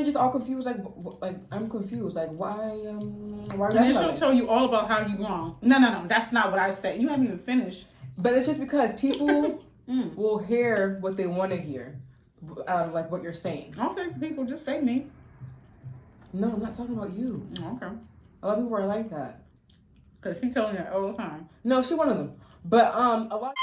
Just all confused, like I'm confused, like why And then she'll tell you all about how you wrong. No, that's not what I said. You haven't even finished. But it's just because people will hear what they want to hear out of like what you're saying. Okay, people just say me. No, I'm not talking about you. Okay. A lot of people are like that. Cause she telling you that all the time. No, she one of them. But a lot.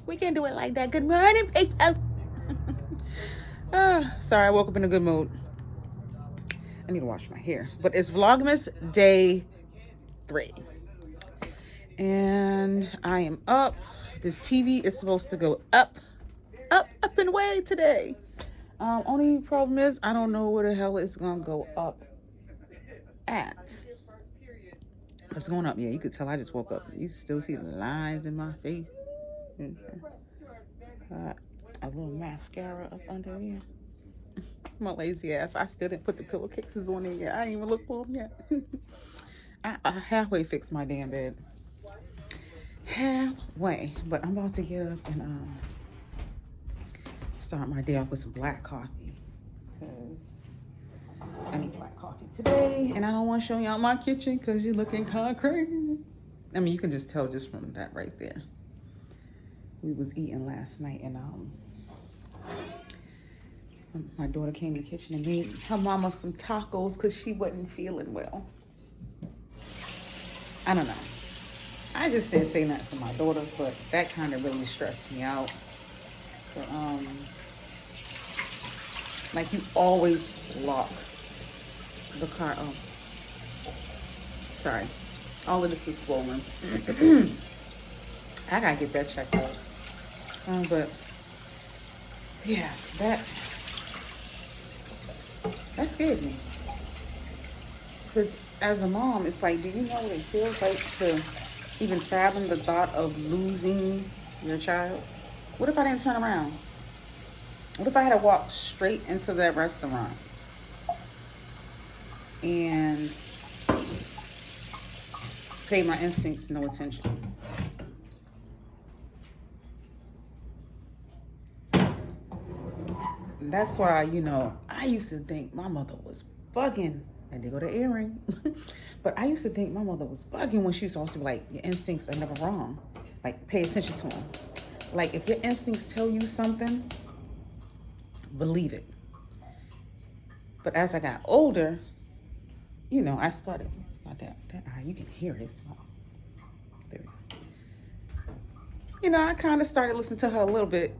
We can do it like that. Good morning, people. Sorry, I woke up in a good mood. I need to wash my hair. But it's Vlogmas day 3. And I am up. This TV is supposed to go up and away today. Only problem is I don't know where the hell it's gonna go up at. It's going up. Yeah, you could tell I just woke up. You still see the lines in my face. A little mascara up under here. My lazy ass. I still didn't put the pillowcases on there yet. I didn't even look for them yet. I halfway fixed my damn bed. Halfway. But I'm about to get up and start my day off with some black coffee. Because I need black coffee today. And I don't want to show y'all my kitchen because you're looking kind of crazy. I mean, you can just tell just from that right there. We was eating last night and my daughter came in the kitchen and made her mama some tacos because she wasn't feeling well. I don't know. I just didn't say nothing to my daughter, but that kind of really stressed me out. So, like you always lock the car. Oh, sorry. All of this is swollen. I gotta get that checked out. But yeah, that scared me. Because as a mom, it's like, do you know what it feels like to even fathom the thought of losing your child? What if I didn't turn around? What if I had to walk straight into that restaurant and pay my instincts no attention? That's why, you know, I used to think my mother was bugging. And they go to earring. But I used to think my mother was bugging when she was also like, your instincts are never wrong. Like, pay attention to them. Like, if your instincts tell you something, believe it. But as I got older, you know, I started, that eye, you can hear it. There we go. You know, I kind of started listening to her a little bit.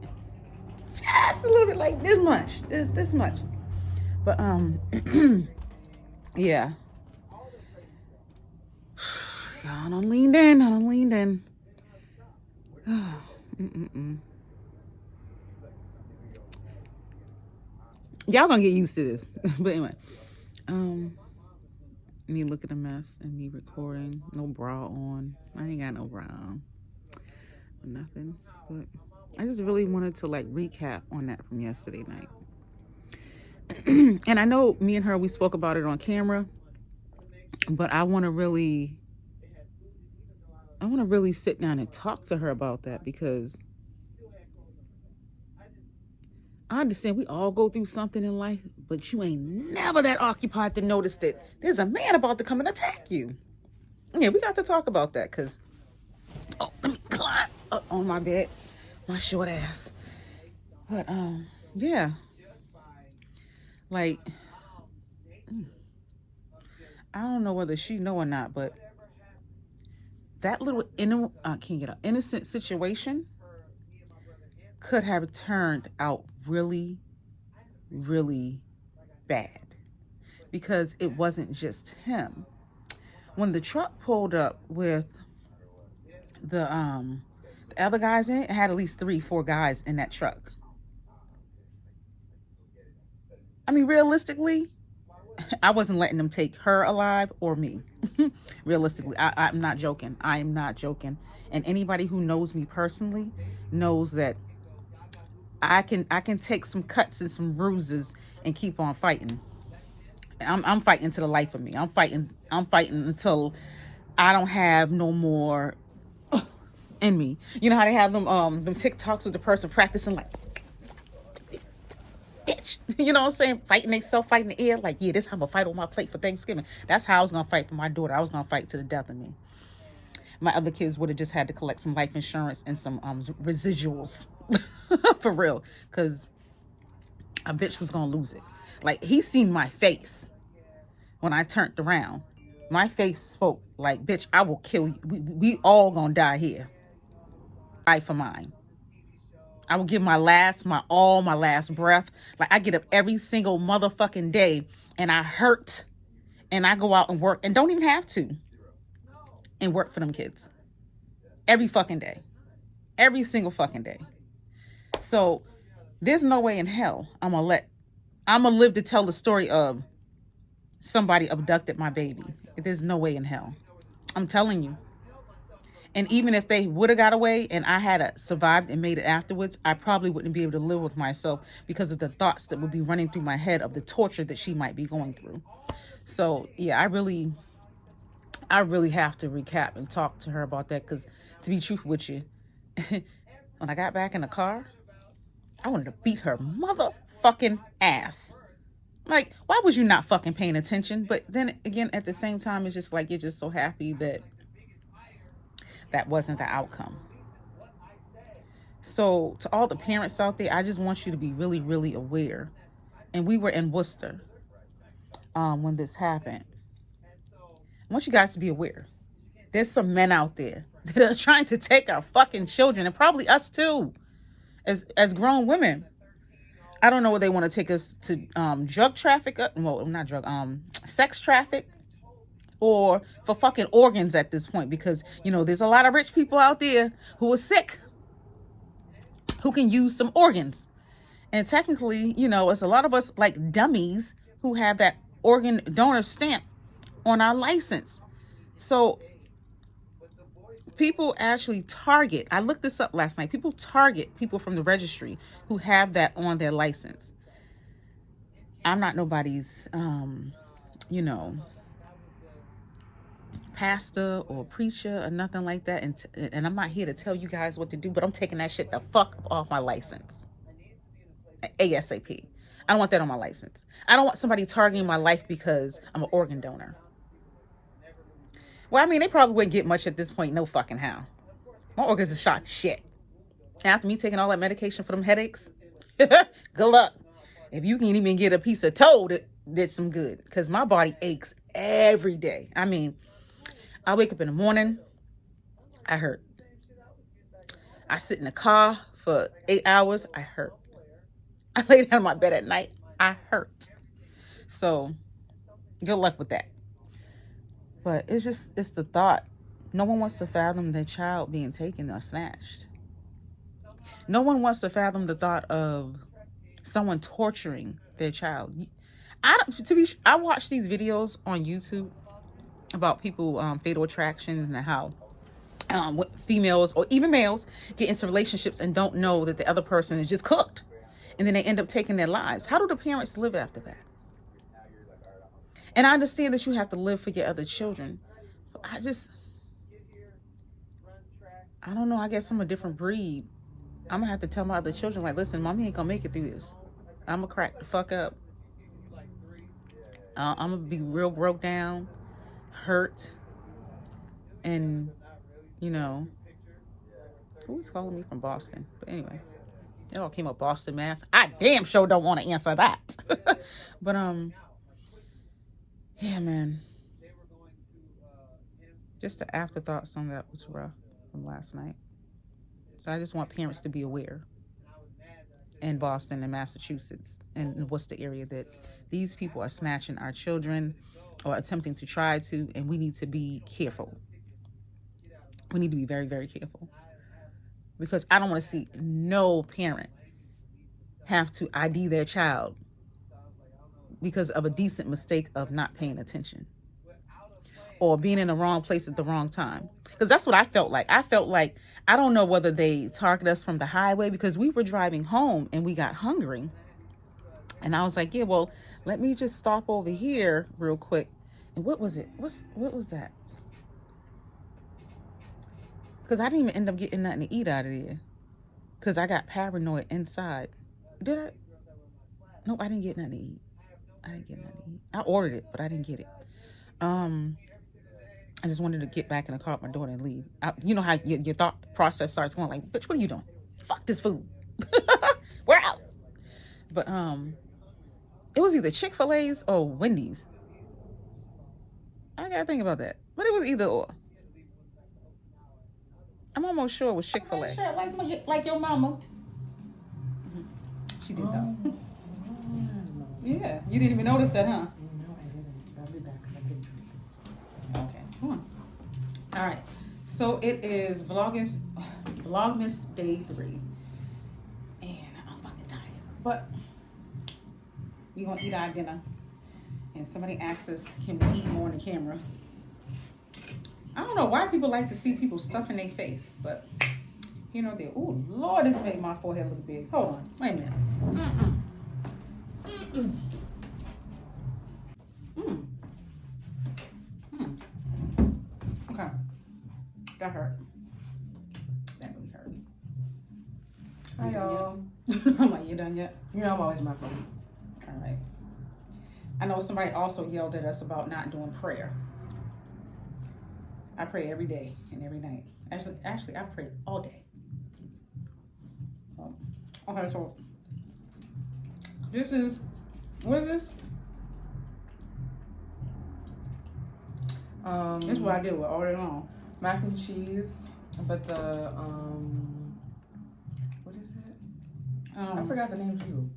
Just a little bit, like this much. This much. But, yeah. I done leaned in. Y'all gonna get used to this. But anyway. Me looking a mess and me recording. No bra on. I ain't got no bra on. Nothing. But I just really wanted to like recap on that from yesterday night. And I know me and her, we spoke about it on camera, but I want to really sit down and talk to her about that, because I understand we all go through something in life, but you ain't never that occupied to notice that there's a man about to come and attack you. Yeah, we got to talk about that, because, oh, let me climb up on my bed, my short ass. But, yeah. Like, I don't know whether she know or not, but that little innocent situation could have turned out really, really bad, because it wasn't just him. When the truck pulled up with the other guys in it, it had at least 3-4 guys in that truck. I mean, realistically, I wasn't letting them take her alive or me. Realistically, I'm not joking. I am not joking. And anybody who knows me personally knows that I can take some cuts and some bruises and keep on fighting. I'm fighting to the life of me. I'm fighting until I don't have no more in me. You know how they have them TikToks with the person practicing like, bitch. You know what I'm saying? Fighting themselves, fighting the air. Like, yeah, this how I'm gonna fight on my plate for Thanksgiving. That's how I was gonna fight for my daughter. I was gonna fight to the death of me. My other kids would have just had to collect some life insurance and some residuals. For real. Because a bitch was gonna lose it. Like, he seen my face when I turned around. My face spoke like, bitch, I will kill you. We all gonna die here. Die for mine. I will give my last breath. Like, I get up every single motherfucking day and I hurt and I go out and work and don't even have to and work for them kids. Every fucking day. Every single fucking day. So there's no way in hell I'm gonna live to tell the story of somebody abducted my baby. There's no way in hell. I'm telling you. And even if they would have got away and I had survived and made it afterwards, I probably wouldn't be able to live with myself because of the thoughts that would be running through my head of the torture that she might be going through. So yeah, I really have to recap and talk to her about that, because to be truthful with you, when I got back in the car, I wanted to beat her motherfucking ass. Like, why was you not fucking paying attention? But then again, at the same time, it's just like, you're just so happy that that wasn't the outcome. So to all the parents out there, I just want you to be really, really aware. And we were in Worcester when this happened. I want you guys to be aware. There's some men out there that are trying to take our fucking children, and probably us too, as grown women. I don't know where they want to take us to, drug traffic. Well, not drug, sex traffic, or for fucking organs at this point, because, you know, there's a lot of rich people out there who are sick, who can use some organs. And technically, you know, it's a lot of us like dummies who have that organ donor stamp on our license. So people actually target, I looked this up last night, people target people from the registry who have that on their license. I'm not nobody's, you know, pastor or preacher or nothing like that, and I'm not here to tell you guys what to do, but I'm taking that shit the fuck off my license ASAP. I don't want that on my license. I don't want somebody targeting my life because I'm an organ donor. Well, I mean, they probably wouldn't get much at this point. No fucking how. My organs are shot to shit. After me taking all that medication for them headaches, good luck. If you can even get a piece of toe, that did some good, because my body aches every day. I mean, I wake up in the morning, I hurt. I sit in the car for 8 hours, I hurt. I lay down in my bed at night, I hurt. So, good luck with that. But it's the thought. No one wants to fathom their child being taken or snatched. No one wants to fathom the thought of someone torturing their child. I watch these videos on YouTube about people, fatal attraction, and how females or even males get into relationships and don't know that the other person is just cooked, and then they end up taking their lives. How do the parents live after that? And I understand that you have to live for your other children. But I don't know. I guess I'm a different breed. I'm gonna have to tell my other children, like, listen, mommy ain't gonna make it through this. I'm gonna crack the fuck up. I'm gonna be real broke down, hurt, and, you know, who's calling me from Boston? But anyway, it all came up Boston, Mass. I damn sure don't want to answer that. But yeah, man. Just the afterthoughts on that was rough from last night. So I just want parents to be aware in Boston and Massachusetts and what's the area that these people are snatching our children or attempting to try to, and we need to be careful. We need to be very, very careful, because I don't want to see no parent have to ID their child because of a decent mistake of not paying attention or being in the wrong place at the wrong time. Because that's what I felt like. I felt like, I don't know whether they targeted us from the highway, because we were driving home and we got hungry. And I was like, yeah, well, let me just stop over here real quick. And what was it? What was that? Because I didn't even end up getting nothing to eat out of there. Because I got paranoid inside. Did I? Nope, I didn't get nothing to eat. I ordered it, but I didn't get it. I just wanted to get back in the car with my daughter and leave. You know how your thought process starts going like, bitch, what are you doing? Fuck this food. We're out. But it was either Chick-fil-A's or Wendy's. I gotta think about that. But it was either or. I'm almost sure it was Chick-fil-A. Sure, like your mama. She did though. Yeah, you didn't even notice that, huh? No, I didn't. I'll be back because I didn't drink it. Okay, come on. All right, so it is Vlogmas day 3, and I'm fucking tired. But we gonna eat our dinner, and somebody asked us, "Can we eat more on the camera?" I don't know why people like to see people stuffing their face, but you know they. Oh Lord, this made my forehead look big. Hold on, wait a minute. Okay, that hurt. That really hurt. Hi y'all. I'm like, you done yet? You know I'm always my phone. All right. I know somebody also yelled at us about not doing prayer. I pray every day and every night. Actually, I pray all day. Okay, so this is, what is this? This is what I deal with all day long. Mac and cheese, but the what is it? I forgot the name too.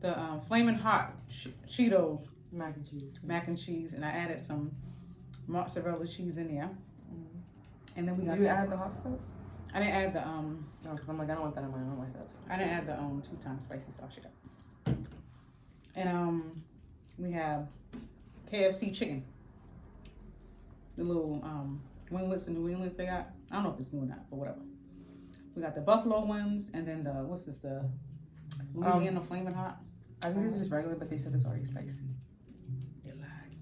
The flaming hot Cheetos Mac and cheese. mac and cheese, and I added some mozzarella cheese in there. And then we got. Did you add the hot stuff? I didn't add the No, because I'm like I don't want that in mine. I don't like that. I didn't add the 2-time spicy sauce yet. And we have KFC chicken. The little winglets and New Englands they got. I don't know if it's new or not, but whatever. We got the buffalo ones, and then the what's this? The Louisiana flaming hot. I think this is just regular, but they said it's already spicy. They lied.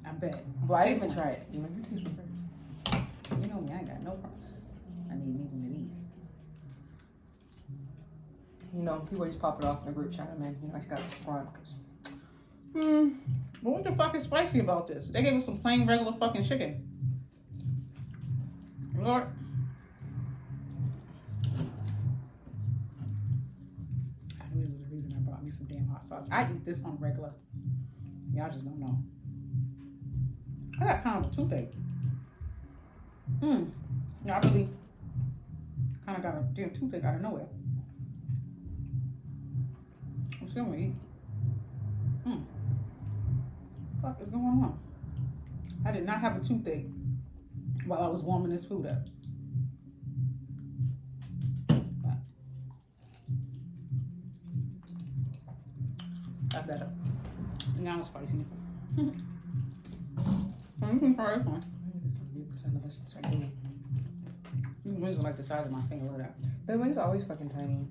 I bet. Well, I didn't even try it. You know, you taste it first. You know me, I ain't got no problem. I need me one of these. You know, people always pop it off in the group chat. Man, you know, I just got to squirm because. But what the fuck is spicy about this? They gave us some plain regular fucking chicken. Lord. I knew there was a reason I brought me some damn hot sauce. I eat this on regular. Y'all just don't know. I got kind of a toothache. Yeah, I really kind of got a damn toothache out of nowhere. I'm still gonna eat. What the fuck is going on? I did not have a toothache while I was warming this food up. Got that up. Now it's spicy. You can try this one. These wings are like the size of my finger. Look at that. The wings are always fucking tiny.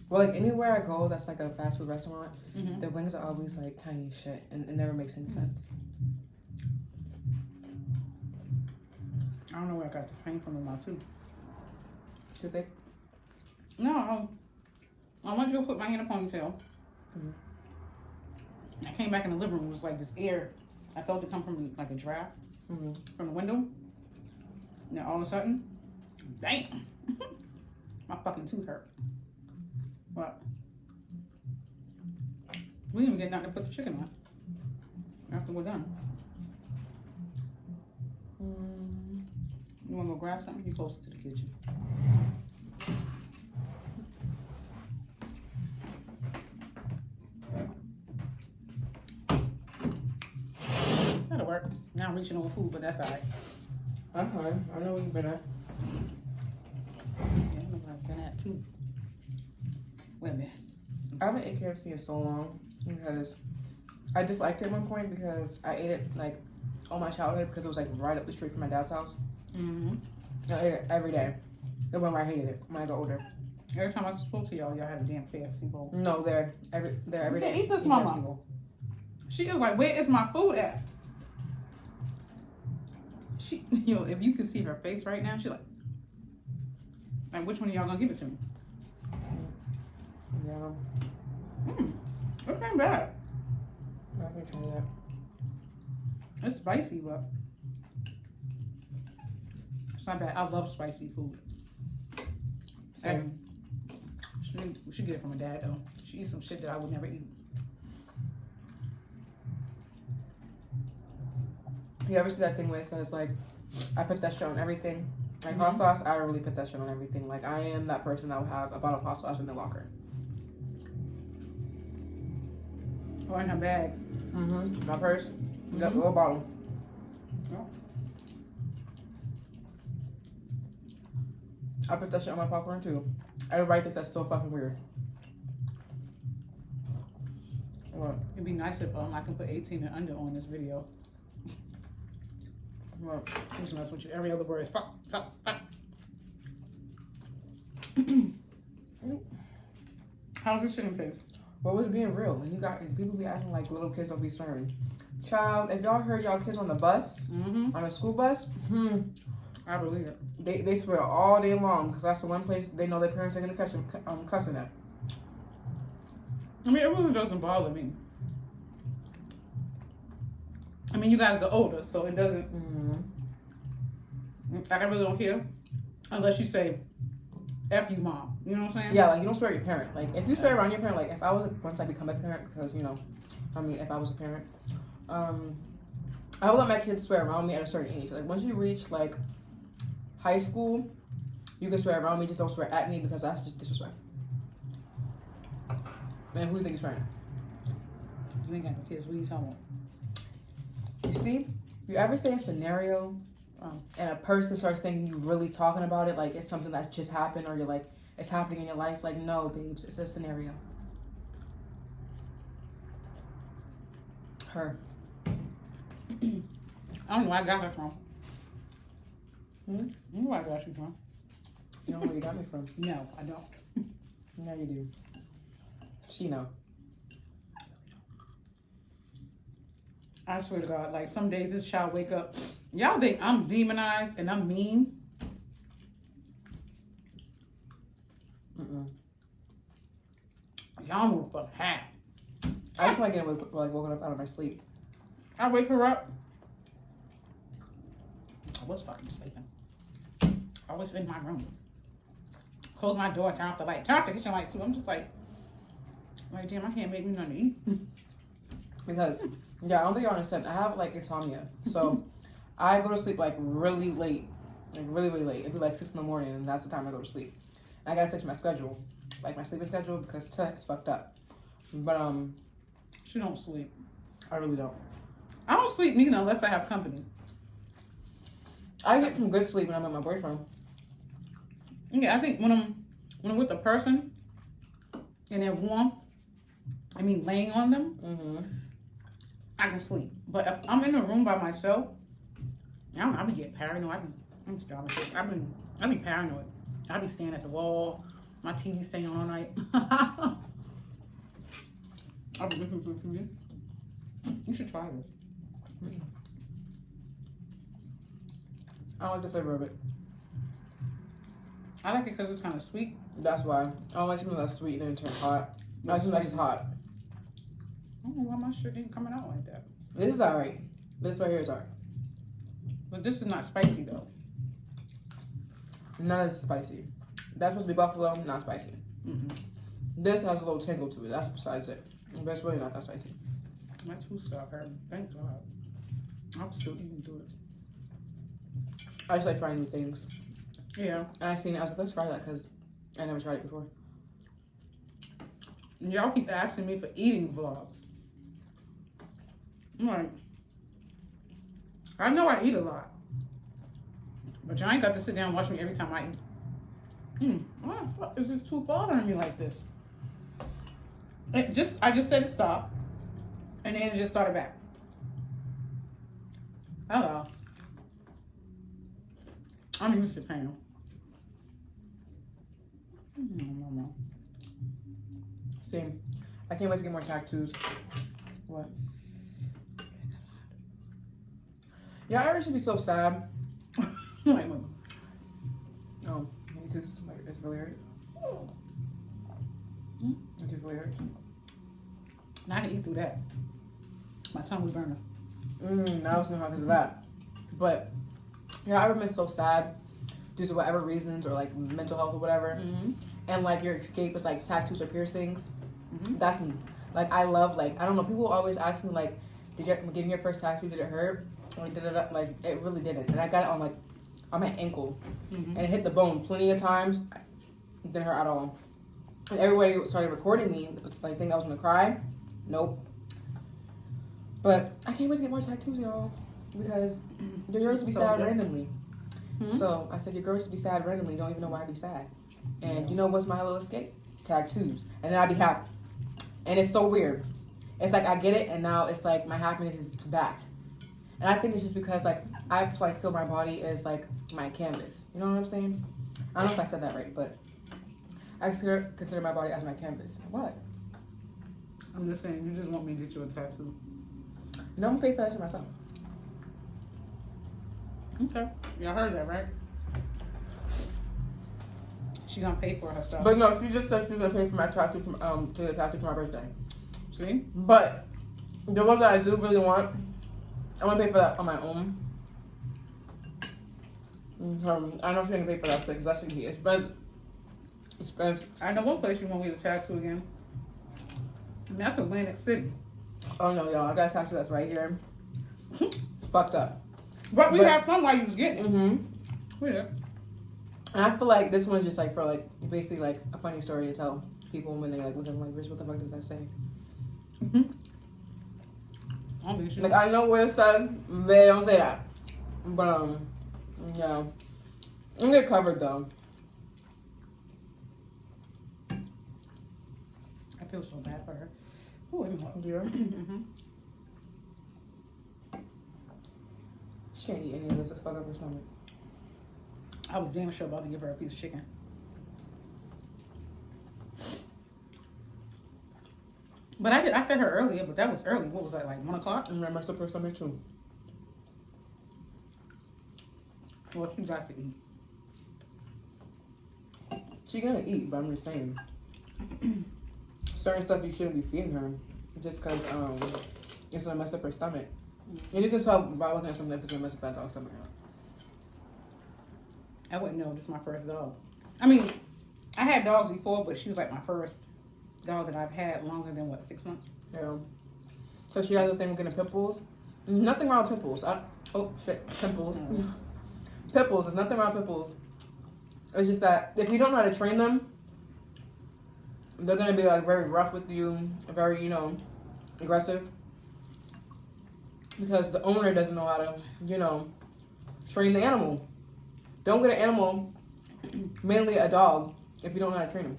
Well, like anywhere I go that's like a fast food restaurant, the wings are always like tiny as shit, and it never makes any sense. I don't know where I got the pain from in my tooth. Too thick? No, I went to go put my hair in a ponytail. I came back in the living room. It was like this air. I felt it come from like a draft from the window. And then all of a sudden, damn, my fucking tooth hurt. What? We didn't even get nothing to put the chicken on after we're done. You want to go grab something? You're closer to the kitchen. That'll work. Now I'm reaching over food, but that's all right. I'm fine. I know where you've been at. Yeah, I know where I've been at too. Wait a minute. I haven't ate KFC in so long because I disliked it at one point because I ate it like all my childhood because it was like right up the street from my dad's house. I ate it every day. The one where I hated it when I got older. Every time I spoke to y'all had a damn KFC bowl. No, they're every day. Eat this, mama. She was like, where is my food at? She, if you could see her face right now, she's like, which one of y'all gonna give it to me? Yeah. It ain't bad. I'm not gonna try that. It's spicy, but it's not bad. I love spicy food. Same. We should get it from my dad though. She eats some shit that I would never eat. You ever see that thing where it says like, I put that shit on everything? Like hot sauce, I really put that shit on everything. Like I am that person that will have a bottle of hot sauce in the locker. Or in her bag. My purse, that little bottle. Oh. I put that shit on my popcorn too. Everybody thinks that's so fucking weird. What? It'd be nice if I can put 18 and under on this video. What? I'm just messing with you. Every other word is fuck, fuck, fuck. How's this chicken taste? What was being real? And you got people be acting like little kids don't be swearing. Child, if y'all heard y'all kids on the bus, on a school bus, I believe it. they swear all day long because that's the one place they know their parents are gonna catch them cussing at. I mean, it really doesn't bother me. I mean, you guys are older, so it doesn't. I really don't care unless you say, "F you, mom." You know what I'm saying? Yeah, like you don't swear at your parent. Like if you swear around your parent, like if I was once I become a parent, because if I was a parent, I would let my kids swear around me at a certain age. Like once you reach like high school, you can swear around me. Just don't swear at me because that's just disrespect. Man, who do you think is swearing? You ain't got no kids. What are you talking about? You see, you ever say a scenario, and a person starts thinking you really talking about it, like it's something that just happened, or you're like it's happening in your life. Like no, babes, it's a scenario. Her. I don't know where I got her from. I don't know where I got you from. You know where you got me from? No, I don't. No, you do. She know. I swear to God, like some days this child wake up. Y'all think I'm demonized and I'm mean? Y'all move for half. I just like getting woken up out of my sleep. I wake her up. I was fucking sleeping. I was in my room. Close my door, turn off the light. Turn off the kitchen light too. I'm just like damn, I can't make me nothing to eat. Because, yeah, I don't think you understand. I have like insomnia. So I go to sleep like really late. Like really, really late. It'd be like 6 in the morning and that's the time I go to sleep. And I gotta fix my schedule. Like my sleeping schedule because it's fucked up. But She don't sleep. I really don't. I don't sleep neither unless I have company. I get some good sleep when I'm with my boyfriend. Yeah, I think when I'm with a person and they're warm, I mean laying on them, I can sleep. But if I'm in a room by myself, I be getting paranoid. I be paranoid. I be staring at the wall. My TV staying on all night. I'll be looking for TV. You should try this. I don't like the flavor of it. I like it because it's kind of sweet. That's why. I don't like something that's sweet and then turn hot. I like something that's just hot. I don't know why my shit ain't coming out like that. This is alright. This right here is alright. But this is not spicy though. None of this is spicy. That's supposed to be buffalo, not spicy. This has a little tingle to it. That's besides it. But it's really not that spicy. My tooth stopped hurting. Thank God. I'm still eating through it. I just like trying new things. Yeah. And I seen it. I was like, let's try that because I never tried it before. Y'all keep asking me for eating vlogs. I'm like, I know I eat a lot. But y'all ain't got to sit down and watch me every time I eat. Why the fuck is this tooth bothering me like this? I just said stop. And then it just started back. Hello. I'm used to pain. Same. I can't wait to get more tattoos. What? Yeah, I ever should be so sad. Like, mama. Oh, me too. It's really hurt. It's really hurt. Now I can eat through that. My tongue was burning. I was gonna have of that. But yeah, I ever been so sad due to whatever reasons or like mental health or whatever. And like your escape is like tattoos or piercings. That's me. Like I love like I don't know. People always ask me like, did you getting your first tattoo? Did it hurt? Like like it really didn't. And I got it on my ankle, and it hit the bone plenty of times. It didn't hurt at all. And everybody started recording me. It's like think I was gonna cry. Nope. But I can't wait to get more tattoos, y'all, because your girls to be sad randomly. So I said your girls to be sad randomly. Don't even know why I be sad. And you know what's my little escape? Tattoos, and then I'd be happy. And it's so weird. It's like I get it, and now it's like my happiness is back. And I think it's just because like I like feel my body is like my canvas. You know what I'm saying? I don't know if I said that right, but I consider my body as my canvas. What? I'm just saying, you just want me to get you a tattoo. You know I'm gonna pay for that shit myself. Okay. Y'all heard that, right? She gonna pay for it herself. But no, she just said she's gonna pay for my tattoo to get a tattoo for my birthday. See? But the one that I do really want, I'm gonna pay for that on my own. I know she's gonna pay for that because that should be expensive. I know one place you want me to tattoo again. And that's Atlantic City. Oh no, y'all! I got a tattoo that's right here. Fucked up. But we had fun while you was getting it. Yeah. And I feel like this one's just like for like basically like a funny story to tell people when they like look at like, "Rich, what the fuck does that say?" Like I know what it says, they don't say that. But yeah, I'm gonna get covered though. I feel so bad for her. Oh, Yeah. She can't eat any of this. It's fuck up her stomach. I was damn sure about to give her a piece of chicken. But I fed her earlier, but that was early. What was that, like 1 o'clock? And I messed up her stomach too. Well, she got to eat. She gonna eat, but I'm just saying. Certain stuff you shouldn't be feeding her just because it's gonna mess up her stomach. And you can tell by looking at something if it's gonna mess up that dog's stomach. I wouldn't know. This is my first dog. I mean, I had dogs before, but she was like my first dog that I've had longer than, what, 6 months? Yeah. So she has a thing with getting pimples. Nothing wrong with pimples. Pimples. Pimples. There's nothing wrong with pimples. It's just that if you don't know how to train them, they're gonna be like very rough with you, very, aggressive. Because the owner doesn't know how to, train the animal. Don't get an animal, mainly a dog, if you don't know how to train him.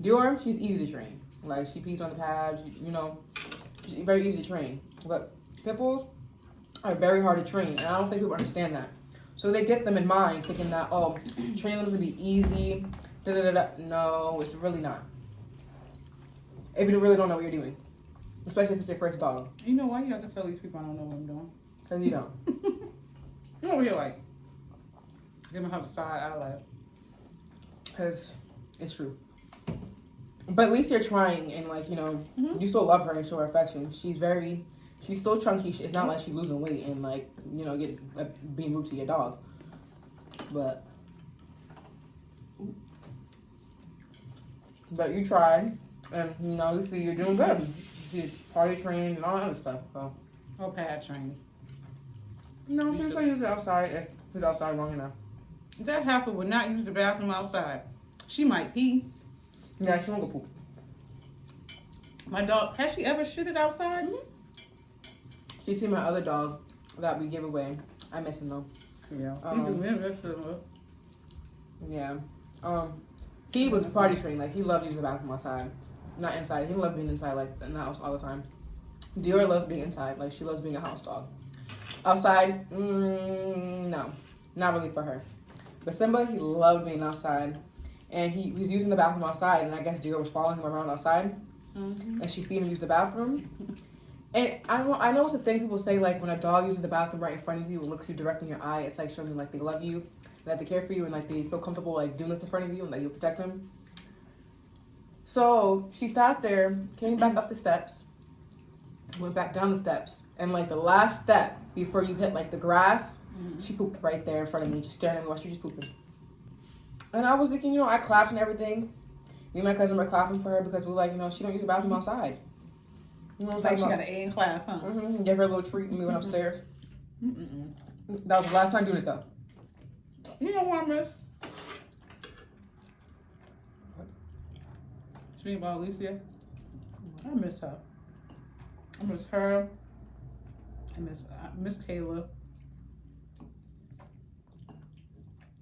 Dior, she's easy to train. Like, she pees on the pads, she's very easy to train. But pitbulls are very hard to train, and I don't think people understand that. So they get them in mind, thinking that, training them is gonna be easy, No, it's really not. If you really don't know what you're doing. Especially if it's your first dog. You know why you have to tell these people I don't know what I'm doing? Because you don't. You're over here like, give them a side eye like. Because it's true. But at least you're trying, and you still love her and show her affection. She's still chunky. It's not like she's losing weight and being rude to your dog. But you tried, and you see you're doing good. She's party trained and all that other stuff. So. Or pad trained. No, she'll still use it outside if she's outside long enough. That heifer would not use the bathroom outside. She might pee. Yeah, she won't go poop. My dog, has she ever shitted outside? She seen my other dog that we gave away. I miss him though. Yeah. Yeah. He was party trained. Like, he loved using the bathroom outside, not inside. He loved being inside, like in the house all the time. Dior loves being inside. Like, she loves being a house dog. Outside, no, not really for her. But Simba, he loved being outside, and he was using the bathroom outside. And I guess Dior was following him around outside, and she seen him use the bathroom, And I know it's a thing people say, like, when a dog uses the bathroom right in front of you and looks you directly in your eye, it's like showing them, like, they love you, that they care for you, and, like, they feel comfortable, like, doing this in front of you and that you'll protect them. So she sat there, came back up the steps, went back down the steps, and, like, the last step before you hit, like, the grass, she pooped right there in front of me, just staring at me while she was pooping. And I was thinking, you know, I clapped and everything. Me and my cousin were clapping for her because we were like, you know, she don't use the bathroom outside. You know what I'm Like saying? she got an A in class, huh? Give her a little treat and we went upstairs. That was the last time doing it, though. You know what I miss? Speaking about Alicia, I miss her. I miss her. I miss Kayla.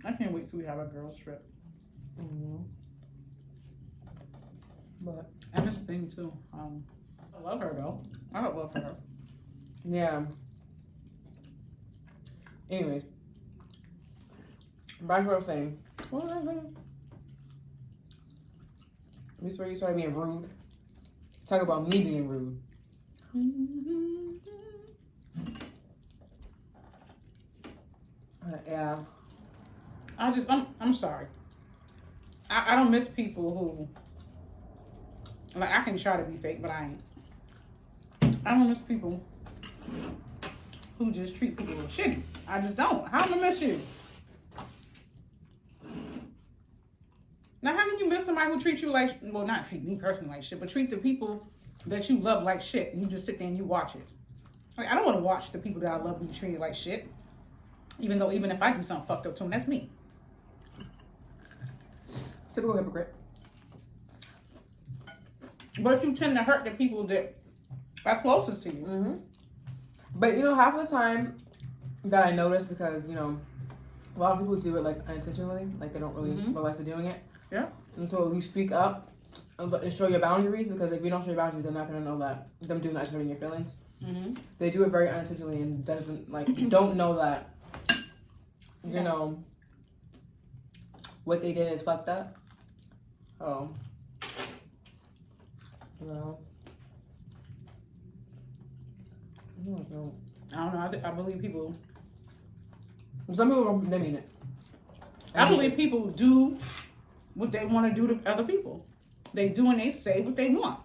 I can't wait till we have a girls trip. But I miss Thing too. I love her though. I don't love her. yeah. Anyways, back to what I was saying. What was I saying? This is where you started being rude. Talk about me being rude. Yeah. I'm sorry. I don't miss people who, like, I can try to be fake, but I ain't. I don't miss people who just treat people shitty. I just don't. How am I miss you? Now, how can you miss somebody who treats you like, well, not treat me personally like shit, but treat the people that you love like shit, and you just sit there and you watch it? Like, I don't want to watch the people that I love be treated like shit. Even if I do something fucked up to them, that's me. Typical hypocrite. But you tend to hurt the people that are closest to you. But, you know, half of the time that I notice, because, you know, a lot of people do it, like, unintentionally. Like, they don't really realize they're doing it. Yeah. Until you speak up and show your boundaries, because if you don't show your boundaries, they're not going to know that them doing that is hurting your feelings. They do it very unintentionally and doesn't, like, don't know that, you know, what they did is fucked up. Oh. Well. I don't know. I believe people. Some people, they mean it. I believe people do what they want to do to other people. They do and they say what they want.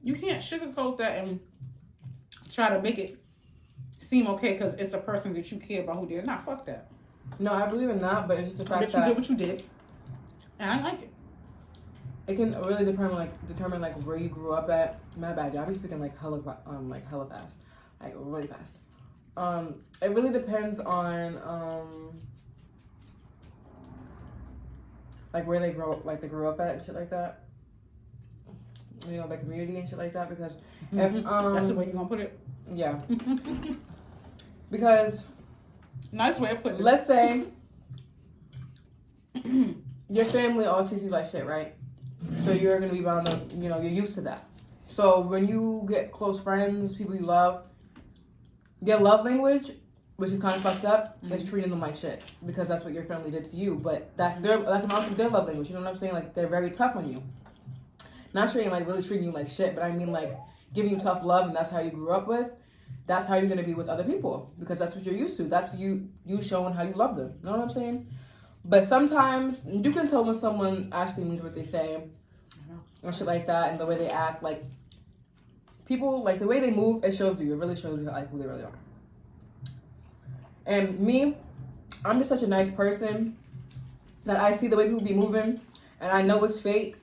You can't sugarcoat that and try to make it seem okay because it's a person that you care about who they're not. Fuck that. No, I believe in that, but it's just the fact that you did what you did, and I like it. It can really determine like where you grew up at. My bad, y'all be speaking like hella fast, like really fast. It really depends on like where they grew up at and shit like that. You know, the community and shit like that. Because if that's the way you gonna put it. Yeah. Because nice way of putting it. Let's say your family all treats you like shit, right? So you're gonna be bound to, you know, you're used to that. So when you get close friends, people you love, their love language, which is kind of fucked up, is treating them like shit because that's what your family did to you. But that can also be their love language. You know what I'm saying? Like they're very tough on you. Not saying like really treating you like shit, but I mean like giving you tough love, and that's how you grew up with. That's how you're gonna be with other people because that's what you're used to. That's you showing how you love them. You know what I'm saying? But sometimes you can tell when someone actually means what they say and shit like that, and the way they act. Like people, like the way they move, it shows you. It really shows you like who they really are. And me, I'm just such a nice person that I see the way people be moving, and I know it's fake.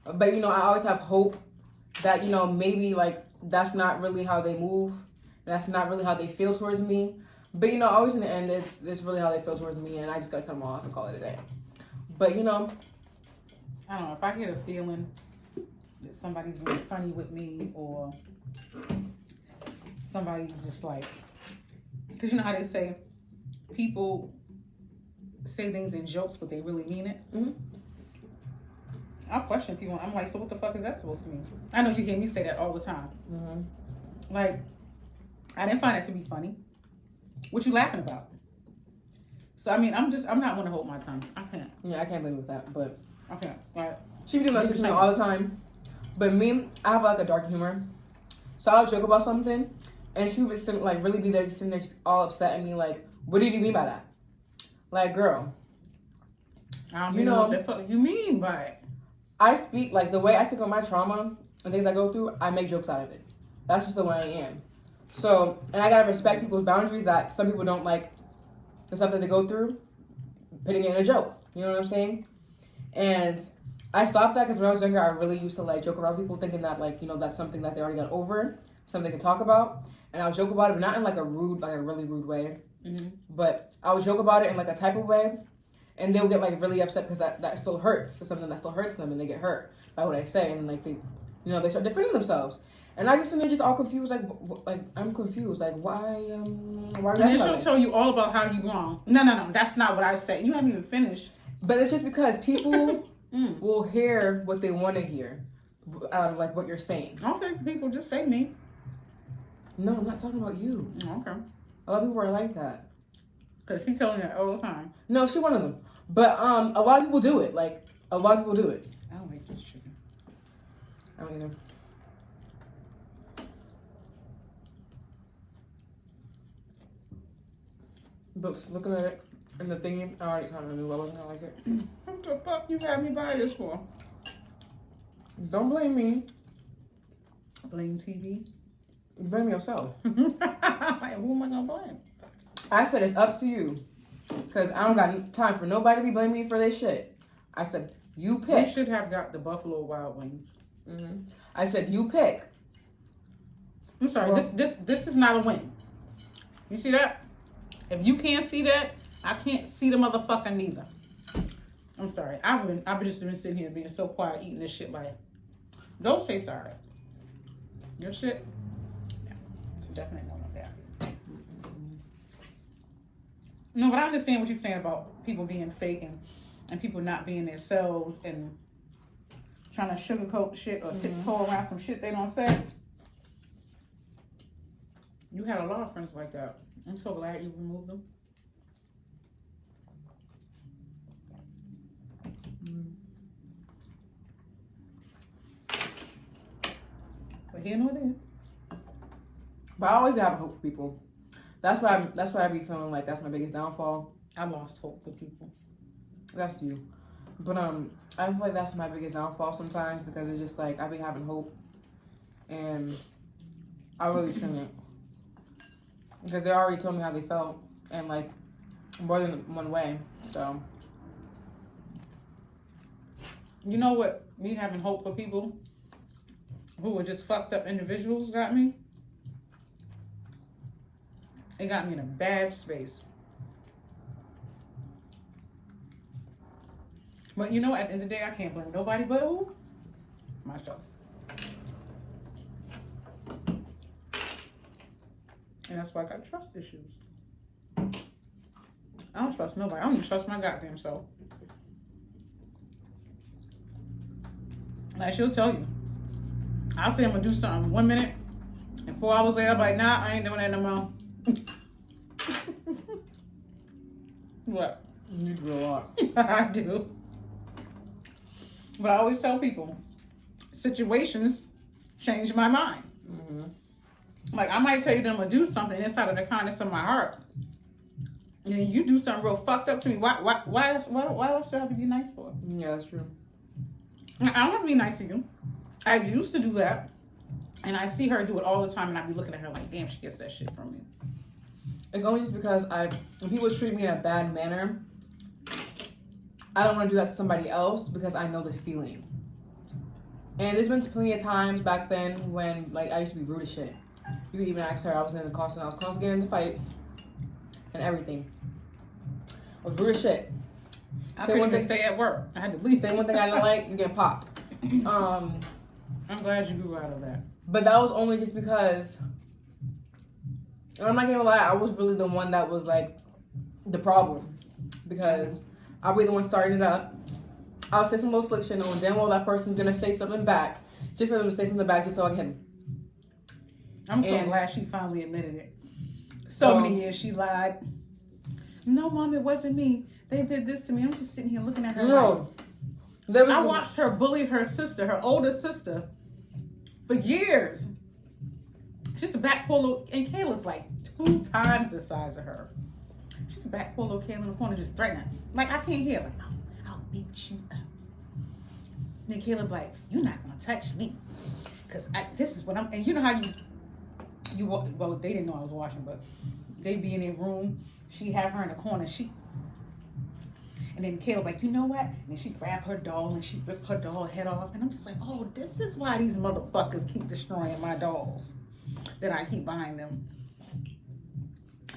But you know, I always have hope that, you know, maybe like that's not really how they move. That's not really how they feel towards me. But you know, always in the end, it's really how they feel towards me, and I just gotta cut them off and call it a day. But you know, I don't know, if I get a feeling that somebody's being funny with me, or somebody's just like, because you know how they say people say things in jokes, but they really mean it. I question people. I'm like, so what the fuck is that supposed to mean? I know you hear me say that all the time. Like, I didn't find it to be funny. What you laughing about? So I mean, I'm not gonna hold my tongue. I can't. Yeah, I can't believe that, but I can't. Like, she be doing that shit to me all the time. But me, I have like a dark humor. So I would joke about something, and she would like really be there, just sitting there, just all upset at me. Like, what did you mean by that? Like, girl, I don't know what the fuck you mean by it. I speak like the way I speak on my trauma and things I go through. I make jokes out of it. That's just the way I am. So, and I gotta respect people's boundaries. That some people don't like the stuff that they go through, putting it in a joke. You know what I'm saying? And I stopped that because when I was younger, I really used to like joke around people, thinking that like that's something that they already got over, something they can talk about, and I would joke about it, but not in like a rude, like a really rude way. Mm-hmm. But I would joke about it in like a type of way, and they would get like really upset because that still hurts. It's something that still hurts them, and they get hurt by what I say, and like they start defending themselves. And I just all confused, like I'm confused, like why are you? And then she'll tell you all about how you wrong. No, that's not what I said. You haven't even finished. But it's just because people will hear what they want to hear out of like what you're saying. Okay, people just say me. No, I'm not talking about you. Okay. A lot of people are like that. Cause she telling that all the time. No, she's one of them. But a lot of people do it. Like a lot of people do it. I don't like this chicken. I don't either. But looking at it and the thingy, I already kind of knew I wasn't gonna like it. What the fuck you had me buy this for? Don't blame me. Blame TV. Blame yourself. Who am I gonna blame? I said it's up to you. Because I don't got time for nobody to be blaming me for this shit. I said, you pick. You should have got the Buffalo Wild Wings. Mm-hmm. I said, you pick. I'm sorry, well, this is not a win. You see that? If you can't see that, I can't see the motherfucker neither. I'm sorry. I've just been sitting here being so quiet eating this shit like, those taste alright. Your shit? Yeah. It's definitely not that. No, but I understand what you're saying about people being fake and people not being themselves and trying to sugarcoat shit or tiptoe around some shit they don't say. You had a lot of friends like that. I'm so glad you removed them. But here nor there. But I always have hope for people. That's why I be feeling like that's my biggest downfall. I lost hope for people. That's you. But I feel like that's my biggest downfall sometimes because it's just like I be having hope and I really shouldn't. Because they already told me how they felt and like more than one way. So you know what me having hope for people who were just fucked up individuals got me? It got me in a bad space. But you know, at the end of the day, I can't blame nobody but who? Myself. And that's why I got trust issues. I don't trust nobody. I don't even trust my goddamn self. Like, she'll tell you. I'll say I'm gonna do something 1 minute, and 4 hours later, I'm like, nah, I ain't doing that no more. What? You do a lot. I do. But I always tell people, situations change my mind. Mm-hmm. Like, I might tell you that I'm gonna do something inside of the kindness of my heart. And you do something real fucked up to me. Why do I still have to be nice for? Yeah, that's true. I don't have to be nice to you. I used to do that. And I see her do it all the time, and I be looking at her like, damn, she gets that shit from me. It's only just because when people treat me in a bad manner, I don't want to do that to somebody else because I know the feeling. And there's been plenty of times back then when like I used to be rude as shit. You could even ask her, I was constantly getting into fights and everything. I was rude as shit. I couldn't stay at work. I had to leave. Say one thing I didn't like, you get popped. I'm glad you grew out of that. But that was only just because, and I'm not gonna lie, I was really the one that was like the problem. Because I'll be the one starting it up. I'll say some little slick shit knowing damn well that person's gonna say something back. Just for them to say something back just so I can hit him. I'm so glad she finally admitted it. So many years she lied. No, Mom, it wasn't me. They did this to me. I'm just sitting here looking at her. No. I watched her bully her sister, her older sister, for years. She's a back pull, and Kayla's like 2 times the size of her. She's a back pull, Kayla in the corner just threatening. Like, I can't hear. Like, I'll beat you up. Then Caleb like, you're not gonna touch me, cause this is what I'm. And you know how you well, they didn't know I was watching, but they be in their room. She have her in the corner. And then Caleb like, you know what? And then she grabbed her doll and she ripped her doll head off. And I'm just like, oh, this is why these motherfuckers keep destroying my dolls that I keep buying them.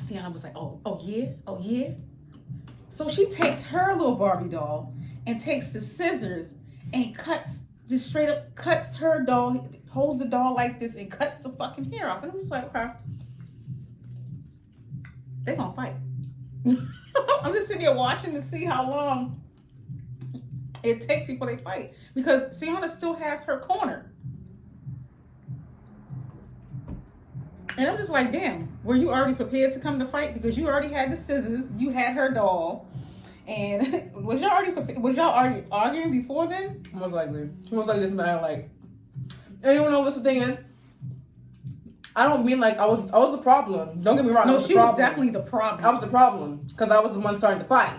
See, I was like, oh yeah. So she takes her little Barbie doll and takes the scissors and just straight up cuts her doll, holds the doll like this and cuts the fucking hair off. And I'm just like, okay. They gonna fight. I'm just sitting here watching to see how long it takes before they fight. Because Sienna still has her corner. And I'm just like, damn, were you already prepared to come to fight? Because you already had the scissors, you had her doll. And was y'all already arguing before then? Most likely. Most likely this man, like, anyone know what the thing is? I don't mean like I was the problem. Don't get me wrong. No, she was definitely the problem. I was the problem because I was the one starting to fight.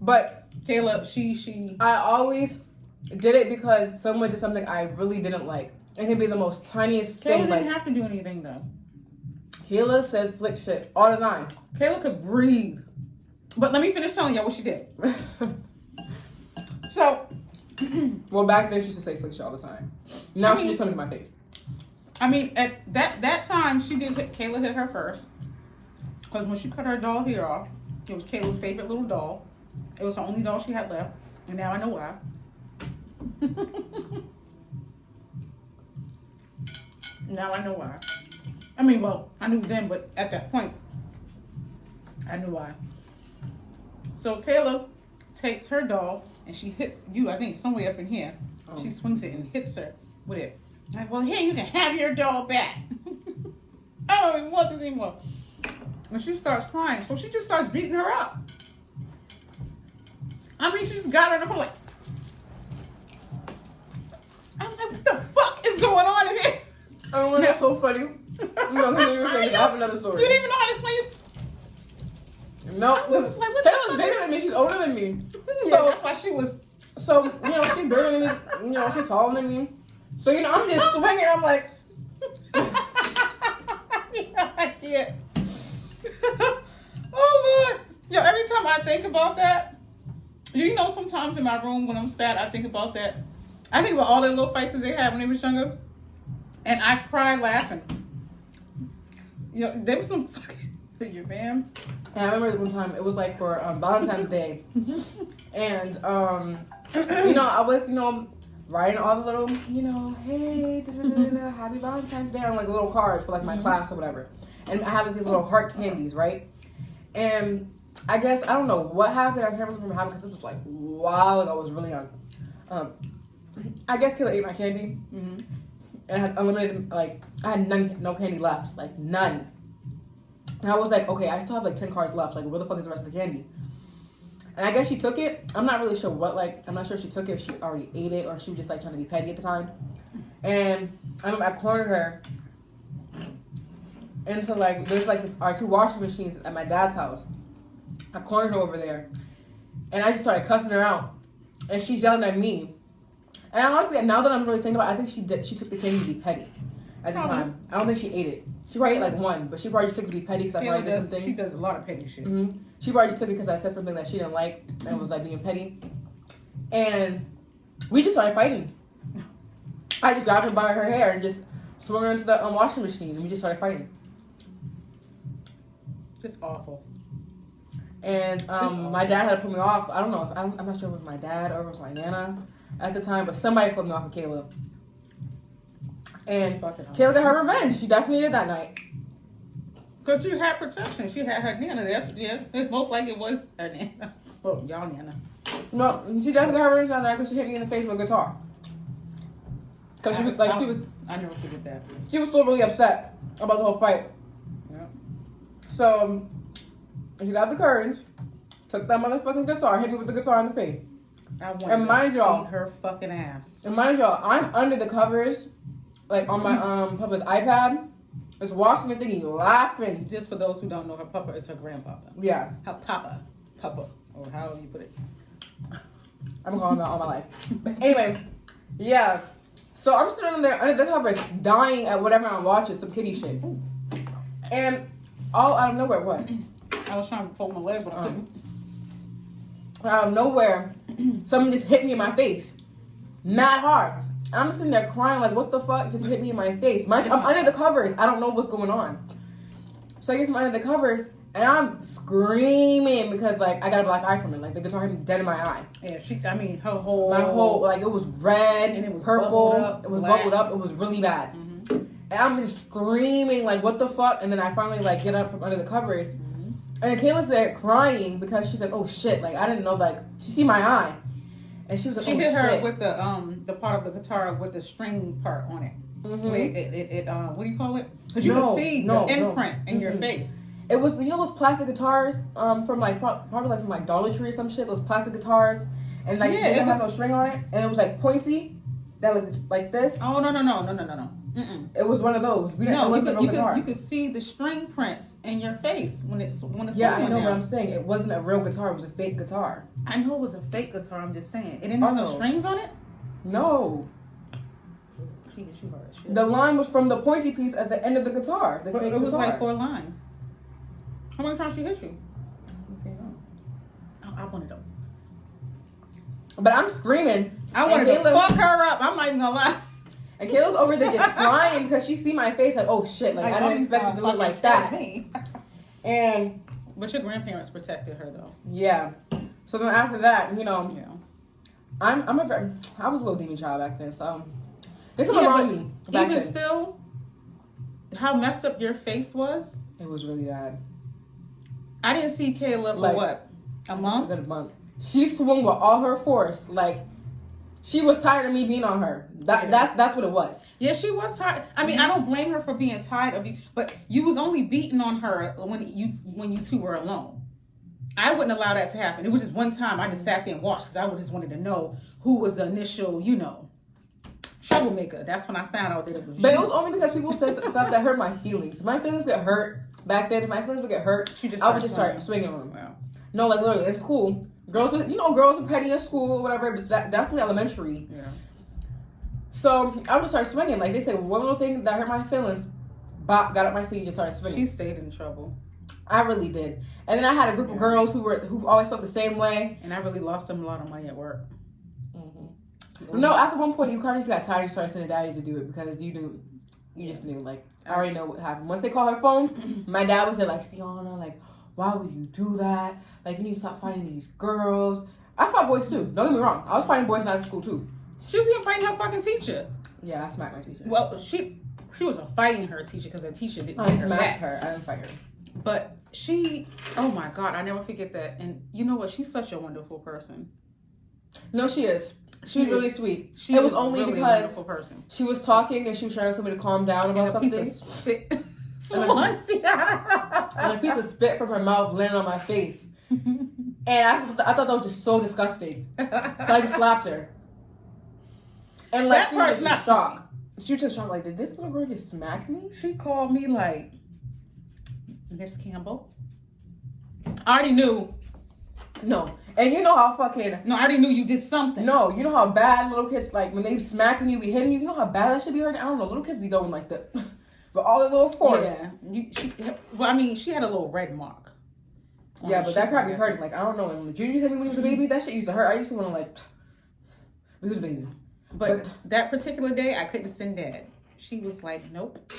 But Caleb, she. I always did it because someone did something I really didn't like. It can be the most tiniest thing. Kayla didn't have to do anything though. Kayla says flick shit all the time. Kayla could breathe. But let me finish telling y'all what she did. So. Well, back then she used to say slick shit all the time. Now she just something to my face. I mean, at that time, Kayla hit her first. Because when she cut her doll hair off, it was Kayla's favorite little doll. It was the only doll she had left. And now I know why. Now I know why. I mean, well, I knew then, but at that point, I knew why. So Kayla takes her doll and she hits you, I think, somewhere up in here. Oh. She swings it and hits her with it. Like, well, here, you can have your doll back. I don't even want this anymore. And she starts crying. So she just starts beating her up. I mean, she just got her in the phone like, I'm like, what the fuck is going on in here? Oh, that's so funny. You know, I have another story. You didn't even know how to swing it? No. I was just like, what Kayla's bigger than me. She's older than me. Yeah, So that's why she was. So, you know, she's bigger than me. You know, she's taller than me. So, you know, I'm just swinging. I'm like, yeah, I can't. Oh, Lord. Yo, every time I think about that, you know, sometimes in my room when I'm sad, I think about that. I think about all the little fights that they had when they were younger. And I cry laughing. You know, there was some fucking figure, man. And I remember one time, it was like for Valentine's Day. And, you know, I was, you know, writing all the little, you know, hey, happy Valentine's Day on like little cards for like my class or whatever. And I have like these little heart candies, right? And I guess, I don't know what happened. I can't remember what happened because this was like a while ago. I was really young. I guess Kayla ate my candy. Mm-hmm. And I had unlimited, like, I had no candy left. Like, none. And I was like, okay, I still have like 10 cards left. Like, where the fuck is the rest of the candy? And I guess she took it. I'm not really sure what, like, I'm not sure if she took it, if she already ate it, or if she was just like trying to be petty at the time. And I remember I cornered her into like, there's like our 2 washing machines at my dad's house. I cornered her over there. And I just started cussing her out. And she's yelling at me. And honestly, now that I'm really thinking about it, I think she took the candy to be petty at the time. I don't think she ate it. She probably ate like one, but she probably just took it to be petty because I probably did something. She does a lot of petty shit. Mm-hmm. She probably just took it because I said something that she didn't like and was like being petty. And we just started fighting. I just grabbed her by her hair and just swung her into the washing machine, and we just started fighting. Just awful. And my dad had to put me off. I don't know if I'm not sure if it was my dad or if it was my nana at the time, but somebody put me off of Kayla. And Kayla got her revenge. She definitely did that night. Because you had protection. She had her nana. It's most like it was her nana. Well, y'all nana. No, she definitely got her revenge that night because she hit me in the face with a guitar. Because she was like, I never forget that. She was still really upset about the whole fight. Yep. So, she got the courage, took that motherfucking guitar, hit me with the guitar in the face. And mind y'all, her fucking ass. And mind y'all, I'm under the covers like on my papa's iPad, just watching the thing, laughing. Just for those who don't know, her papa is her grandpapa. Yeah. Her papa, or however you put it. I'm calling that all my life. But anyway, yeah. So I'm sitting there under the covers, dying at whatever I'm watching, some kiddie shit. And all out of nowhere, what? I was trying to fold my leg, but I couldn't. Out of nowhere, someone just hit me in my face. Mad hard. I'm sitting there crying like, what the fuck just hit me in my face? I'm under the covers. I don't know what's going on. So I get from under the covers, and I'm screaming because, like, I got a black eye from it. Like, the guitar hit me dead in my eye. Yeah, her whole... My whole, like, it was red, and it was purple. Up, it was black. bubbled up. It was really bad. Mm-hmm. And I'm just screaming, like, what the fuck? And then I finally, like, get up from under the covers. Mm-hmm. And then Kayla's there crying because she's like, oh, shit. Like, I didn't know, like, she see my eye. And she was like, she oh, hit her shit. with the part of the guitar with the string part on it. Mm-hmm. What do you call it? Because you could see the imprint in your face. It was, you know those plastic guitars from like, probably like from like Dollar Tree or some shit, those plastic guitars, and like it has no string on it, and it was like pointy, that like this. Oh, no. Mm-mm. It was one of those. You could see the string prints in your face when it's yeah, I know what I'm saying. It wasn't a real guitar, it was a fake guitar. I know it was a fake guitar, I'm just saying. It didn't have no strings on it? No. She hit you hard as shit. The line was from the pointy piece at the end of the guitar. The fake it was guitar. like 4 lines. How many times she hit you? Okay, no. I wanted them. But I'm screaming. I wanted to fuck her up. I'm not even gonna lie. And Kayla's over there just crying because she see my face like, oh shit, like I didn't expect it to look like that. But your grandparents protected her though. Yeah. So then after that, you know, yeah. I was a little demon child back then, so this was wrong with me. Back even then. still, how messed up your face was. It was really bad. I didn't see Kayla for what? A month? A good month. She swung with all her force. Like, she was tired of me being on her. That's what it was. Yeah, she was tired. I mean, I don't blame her for being tired of you, but you was only beating on her when you two were alone. I wouldn't allow that to happen. It was just one time I just sat there and watched because I just wanted to know who was the initial, troublemaker. That's when I found out that it was But you. it was only because people said stuff that hurt my feelings. My feelings get hurt. Back then, if my feelings would get hurt, I would just start swinging on them. Wow. No, like literally, in school, girls were petty in school, whatever. It was definitely elementary. Yeah. So I would start swinging. Like they say, one little thing that hurt my feelings, bop, got up my sleeve, just started swinging. She stayed in trouble. I really did. And then I had a group of girls who always felt the same way. And I really lost them a lot of money at work. Mm-hmm. No, after one point, you kind of just got tired and started sending daddy to do it because you just knew, like, I already know what happened. Once they call her phone, my dad was there like, Sienna, like, why would you do that? Like, you need to stop fighting these girls. I fought boys too. Don't get me wrong. I was fighting boys in school too. She was even fighting her fucking teacher. Yeah, I smacked my teacher. Well, she wasn't fighting her teacher because her teacher didn't I hit her smacked back. her. I didn't fight her. But oh my God, I never forget that. And you know what? She's such a wonderful person. No, she is. She's really sweet. She it was only really because wonderful person. she was talking and she was trying to tell me to calm down about something. Piece of spit. And a piece of spit from her mouth landed on my face. And I thought that was just so disgusting. So I just slapped her. And like, that part's not shocked. She was just shocked, like, did this little girl just smack me? She called me like, Miss Campbell. I already knew. No. And you know how fucking... No, I already knew you did something. No, you know how bad little kids, like, when they smacking you, be hitting you, you know how bad that should be hurting? I don't know, little kids be doing like that. But all the little force. Yeah. She had a little red mark. Yeah, but that probably hurting. Like, I don't know. When Junior hit me when he was a baby, that shit used to hurt. I used to want to, like... He was a baby. But that particular day, I couldn't send Dad. She was like, nope.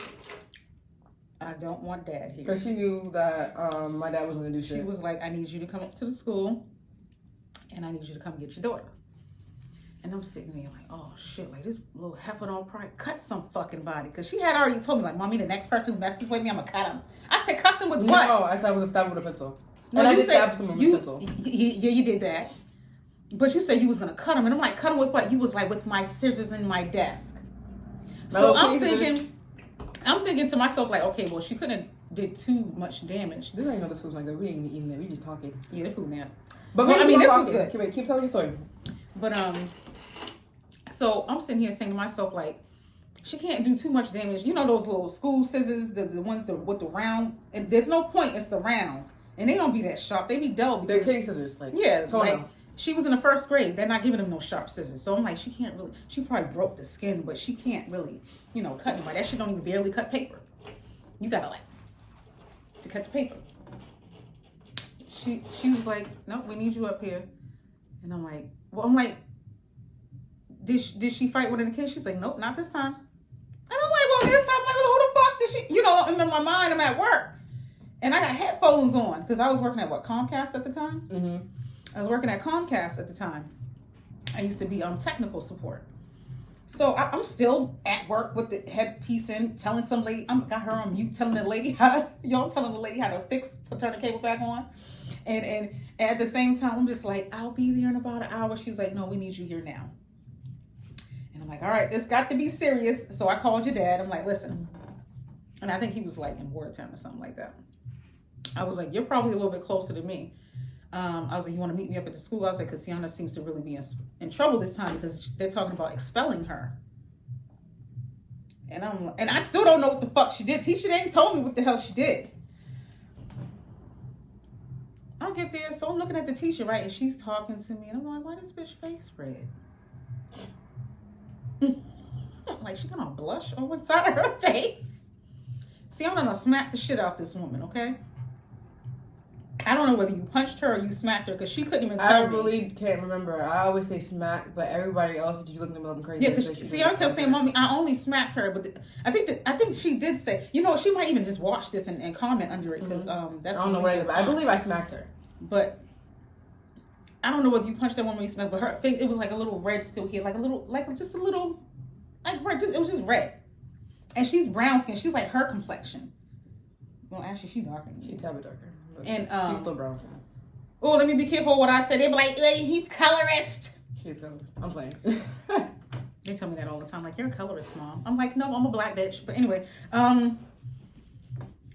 I don't want Dad here. Because she knew that my dad was going to do shit. She was like, I need you to come up to the school, and I need you to come get your daughter. And I'm sitting there like, oh shit, like this little heifer don't probably cut some fucking body. Because she had already told me, like, Mommy, the next person who messes with me, I'm going to cut him. I said, cut them with what? No, I said I was a stab with a pencil. No, and I you just said, stabbed someone with a pencil. Yeah, you did that. But you said you was going to cut him. And I'm like, cut him with what? You was like, with my scissors in my desk. So I'm thinking to myself, like, okay, well, she couldn't did too much damage. This ain't know this food's not good. We ain't even eating it. We just talking. Yeah, the food nasty. But well, I mean, this was good. Keep telling your story. But so I'm sitting here saying to myself, like, she can't do too much damage. You know those little school scissors, the ones with the round. And there's no point. It's the round, and they don't be that sharp. They be dull. They're kitty scissors, like yeah, like she was in the 1st grade. They're not giving them no sharp scissors. So I'm like, she can't really. She probably broke the skin, but she can't really, cut anybody. That shit don't even barely cut paper. You gotta to cut the paper. She was like, nope, we need you up here, and I'm like, did she fight one of the kids? She's like, nope, not this time. And I'm like, well, this time, I'm like, well, who the fuck did she? I'm in my mind, I'm at work. And I got headphones on because I was working at Comcast at the time? Mm-hmm. I was working at Comcast at the time. I used to be technical support. So I'm still at work with the headpiece in, telling some lady, I got her on mute, telling the lady how to turn the cable back on. And at the same time, I'm just like, I'll be there in about an hour. She's like, no, we need you here now. And I'm like, all right, this got to be serious. So I called your dad. I'm like, listen. And I think he was like in Watertown or something like that. I was like, you're probably a little bit closer to me. I was like, you want to meet me up at the school? I was like, because Sienna seems to really be in trouble this time because they're talking about expelling her. And I still don't know what the fuck she did. Teacher ain't told me what the hell she did. I get there, so I'm looking at the teacher, right, and she's talking to me, and I'm like, why this bitch face red? Like, she gonna blush on one side of her face. See, I'm gonna smack the shit out this woman, okay? I don't know whether you punched her or you smacked her, because she couldn't even tell me. I really can't remember. I always say smack, but everybody else, you looking at me looking crazy. Yeah, because Sienna kept saying, Mommy, I only smacked her, but I think she did say, she might even just watch this and comment under it, because that's. I don't know what it is. I believe I smacked her. But I don't know whether you punched that woman or you smacked, but her face, it was like a little red still here, like just a little, red. It was just red. And she's brown skin. She's like her complexion. Well, actually, she's darker than you. She's a bit darker. And she's still brown. Oh, let me be careful what I said. They be like, he's colorist. She's colorist. I'm playing. They tell me that all the time. Like, you're a colorist, Mom. I'm like, no, I'm a black bitch. But anyway,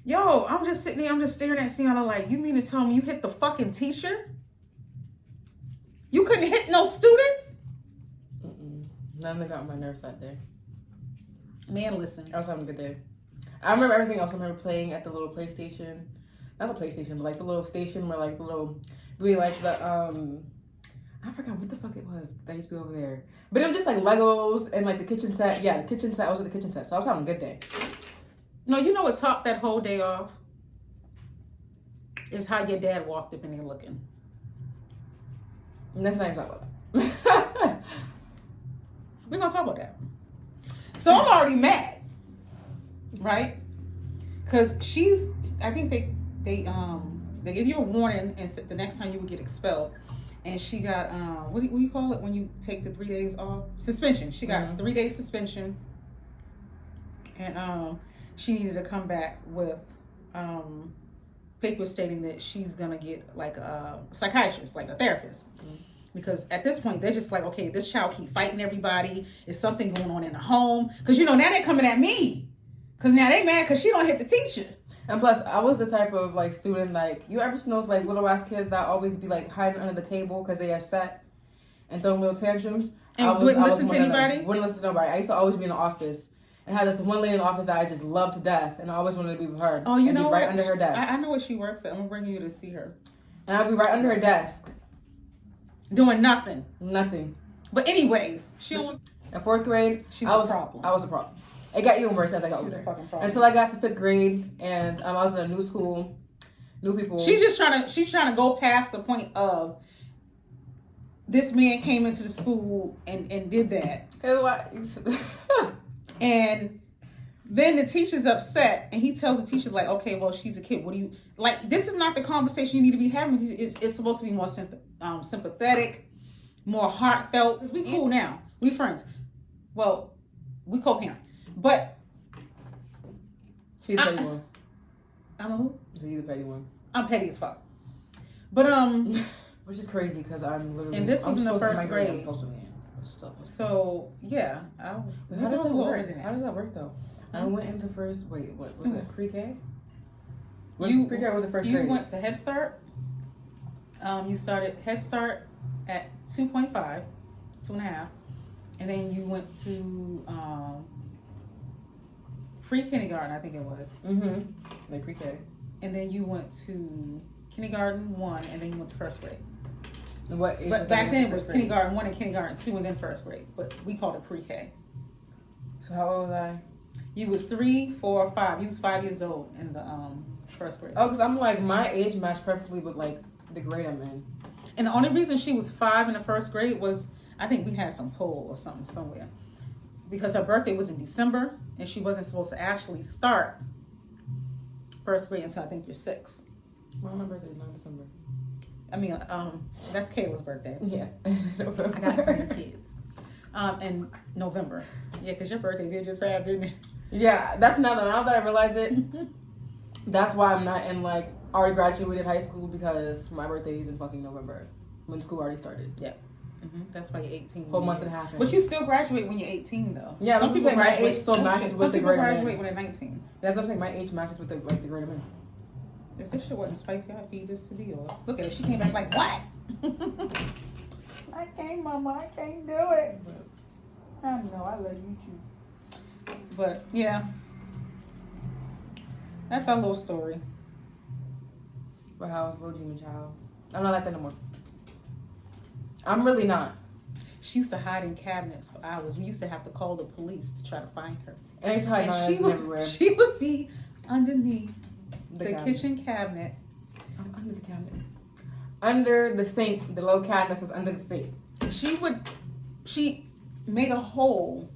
yo, I'm just sitting there. I'm just staring at Sienna like, you mean to tell me you hit the fucking teacher? You couldn't hit no student? None of them got on my nerves that day. Man, listen. I was having a good day. I remember everything else. I remember playing at the little PlayStation. Not the PlayStation, but like the little station where like the little, we like the, I forgot what the fuck it was that used to be over there. But it was just like Legos and like the kitchen set. Yeah, the kitchen set. I was at the kitchen set. So I was having a good day. No, you know what topped that whole day off? Is how your dad walked up in there looking. And that's not even talk about that. We're going to talk about that. So I'm already mad. Right? Because I think they give you a warning and the next time you would get expelled. And she got, what do you call it when you take the 3 days off? Suspension. She got 3 days suspension. And she needed to come back with papers stating that she's going to get like a psychiatrist, like a therapist. Because at this point, they're just like, okay, this child keep fighting everybody. Is something going on in the home? Because, now they're coming at me. Because now they mad because she don't hit the teacher. And plus, I was the type of like student, like, you ever seen those like little ass kids that always be like hiding under the table because they upset and throwing little tantrums? And wouldn't listen to anybody? Wouldn't listen to nobody. I used to always be in the office and had this one lady in the office that I just loved to death, and I always wanted to be with her. Oh, you know be what? Right under her desk. I know where she works at. I'm gonna bring you to see her. And I'd be right under her desk. Doing nothing. Nothing. But anyways, in 4th grade, I was a problem. It got even worse as I got older. Until I got to 5th grade, and I was in a new school, new people. She's trying to go past the point of this man came into the school and did that. And then the teacher's upset, and he tells the teacher like, okay, well, she's a kid. What do you like? This is not the conversation you need to be having. It's supposed to be more sympathetic, more heartfelt. Cause we cool now. We friends. Well, we co-parent. But she's the petty one. I'm a who? She's the petty one. I'm petty as fuck. But which is crazy because I'm literally. And this was in the 1st grade. So yeah. How does that work? How does that work though? I went into first. Wait, what was it? Pre-K? Pre-K was the 1st grade. You went to Head Start. You started Head Start at 2.5, 2.5, and then you went to pre-kindergarten, I think it was. Mm-hmm. Like pre-K. And then you went to kindergarten 1, and then you went to first grade. What age? But was back then it was grade? kindergarten 1 and kindergarten 2, and then first grade. But we called it pre-K. So how old was I? You was 3, 4, 5. You was 5 years old in the first grade. Oh, because I'm like, my age matched perfectly with like the grade I'm in. And the only reason she was 5 in the first grade was, I think we had some pull or something somewhere. Because her birthday was in December, and she wasn't supposed to actually start first grade until I think you're 6. Well, my birthday is not December. I mean, that's Kayla's birthday. Yeah. I got some kids. In November. Yeah, because your birthday did just pass, didn't it? Yeah, that's now that I realize it. That's why I'm not in like already graduated high school, because my birthday is in fucking November when school already started. Yeah. Mm-hmm. That's why you're 18. Whole month and a half. But you still graduate when you're 18, though. Yeah, some people my age still matches with the grade I'm in. Some people graduate when they're 19. That's what I'm saying. My age matches with the grade I'm in. If this shit wasn't spicy, I'd feed this to Dior. Look at it. She came back like, what? I can't, Mama. I can't do it. I know. I love you too. But, yeah. That's our little story. But how was Little Demon Child? I'm not like that no more. I'm really not. She used to hide in cabinets for hours. We used to have to call the police to try to find her. And I used to hide knives everywhere. She would be underneath the cabinet. kitchen cabinet. I'm under the cabinet. Under the sink. The little cabinet is under the sink. She made a hole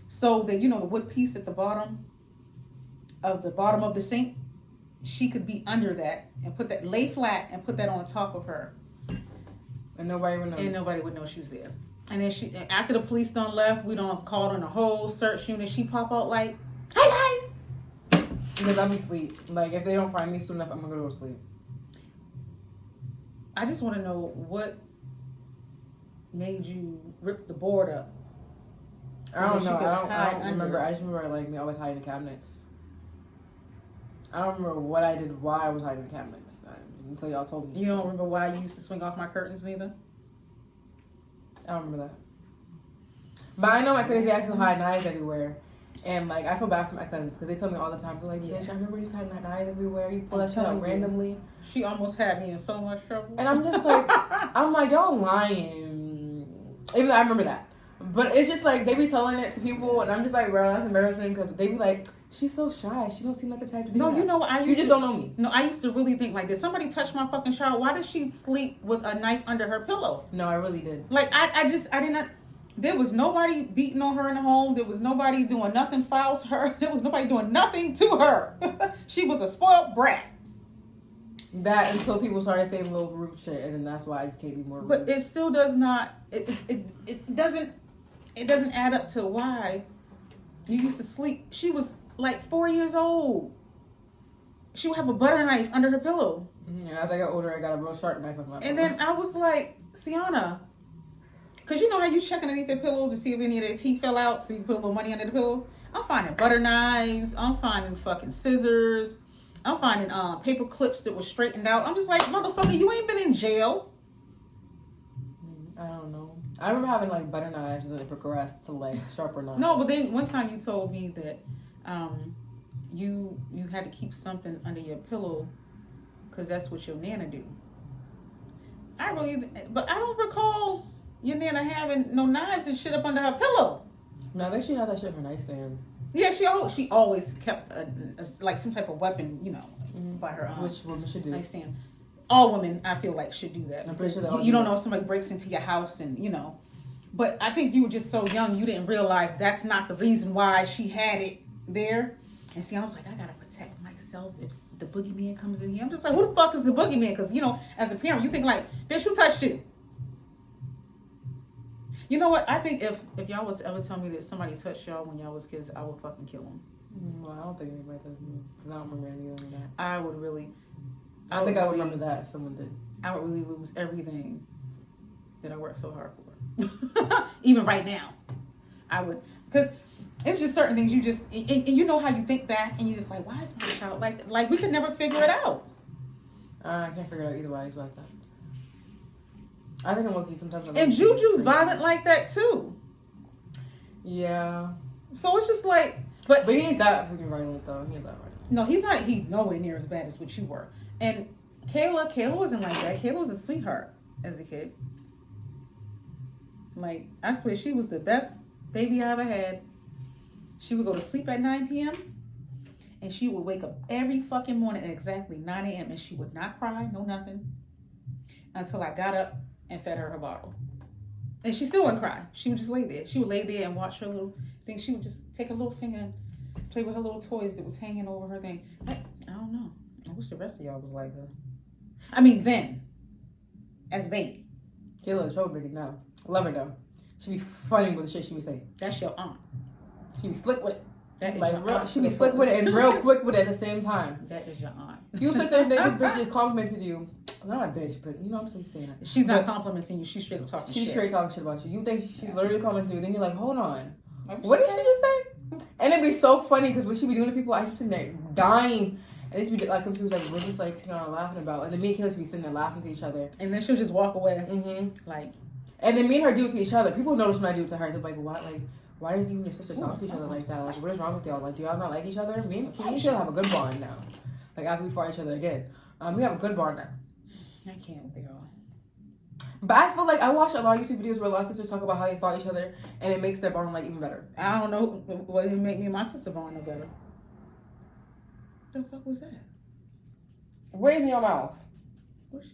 so that, you know, the wood piece at the bottom of the sink, she could be under that and put that, lay flat and put that on top of her. And nobody would know. And nobody would know she was there. And then after the police done left, we done called on the whole search unit. She pop out like, "Hey guys!" Because I'll be asleep. Like, if they don't find me soon enough, I'm gonna go to sleep. I just want to know what made you rip the board up. I don't know. I don't remember. I just remember like me always hiding in cabinets. I don't remember what I did, why I was hiding in cabinets until y'all told me. You don't remember why you used to swing off my curtains neither? I don't remember that. But I know my crazy ass used to hide knives everywhere. And like, I feel bad for my cousins because they tell me all the time, they're like, bitch, I remember you used to hide knives everywhere. You pull that shit out randomly. She almost had me in so much trouble. And I'm just like, y'all lying. Even though I remember that. But it's just like, they be telling it to people, and I'm just like, bro, that's embarrassing, because they be like, she's so shy. She don't seem like the type to do that. No, you know what? You just don't know me. No, I used to really think, like, did somebody touch my fucking child? Why does she sleep with a knife under her pillow? No, I really did. Like, I did not. There was nobody beating on her in the home. There was nobody doing nothing foul to her. There was nobody doing nothing to her. She was a spoiled brat. That until people started saying little rude shit, and then that's why I just can't be more rude. But it still does not. It doesn't add up to why you used to sleep. She was like 4 years old. She would have a butter knife under her pillow. And as I got older, I got a real sharp knife under my pillow. And then I was like, Sienna, because you know how you check underneath the pillow to see if any of their teeth fell out, so you put a little money under the pillow? I'm finding butter knives. I'm finding fucking scissors. I'm finding paper clips that were straightened out. I'm just like, motherfucker, you ain't been in jail. I don't know. I remember having like butter knives and then it progressed to like sharper knives. No, but then one time you told me that you had to keep something under your pillow because that's what your nana do. But I don't recall your nana having no knives and shit up under her pillow. No, I think she had that shit in her nightstand. Yeah, she always kept like some type of weapon, you know, by her which women should do. Nightstand. All women, I feel like, should do that. I'm pretty sure you don't know if somebody breaks into your house and, you know. But I think you were just so young, you didn't realize that's not the reason why she had it there. And see, I was like, I gotta protect myself if the boogeyman comes in here. I'm just like, who the fuck is the boogeyman? Because, you know, as a parent, you think like, bitch, who touched you? You know what? I think if y'all was to ever tell me that somebody touched y'all when y'all was kids, I would fucking kill them. Well, I don't think anybody touched me because I don't remember any of that. I would really. I think I would remember that if someone did. I would really lose everything that I worked so hard for. Even right now, I would, because it's just certain things you just and you know how you think back and you just like, why is my child like we could never figure it out. I can't figure it out either why he's like that. I think I'm lucky sometimes. And Juju's violent like that too. Yeah. So it's just like, But he ain't that freaking violent though. He ain't that violent. No, he's not. He's nowhere near as bad as what you were. And Kayla wasn't like that. Kayla was a sweetheart as a kid. Like, I swear, she was the best baby I ever had. She would go to sleep at 9 p.m. and she would wake up every fucking morning at exactly 9 a.m. and she would not cry, no nothing, until I got up and fed her bottle. And she still wouldn't cry. She would just lay there. She would lay there and watch her little thing. She would just take her little finger and play with her little toys that was hanging over her thing. I don't know. I wish the rest of y'all was like her. I mean, then, as a baby. Kayla's troublemaker now. Love her though. She be funny with the shit she be saying. That's your aunt. She be slick with it. That is like your real, aunt. she be slick with it and real quick with it at the same time. That is your aunt. You sit there and think this bitch just complimented you. Not a bitch, but you know I'm still saying that. She's not complimenting you. She's straight up talking shit. She's straight talking shit about you. You think she's literally complimenting you. Then you're like, hold on. What Did she just say? And it'd be so funny because what she be doing to people, I used to be sitting there dying. And they used to be like confused, like, we're just like, you know, laughing about. And then me and Kayla used to be sitting there laughing to each other. And then she'll just walk away. Mm-hmm. Like. And then me and her do it to each other. People notice when I do it to her. They're like, what? Like, why does you and your sister talk to each other like that? Like, what is wrong with y'all? Like, do y'all not like each other? Me and Kayla have a good bond now. Like, after we fought each other again. We have a good bond now. I can't with y'all. But I feel like I watch a lot of YouTube videos where a lot of sisters talk about how they fought each other, and it makes their bond like even better. I don't know what would make me and my sister bond no better. What the fuck was that? Where's in your mouth? Where's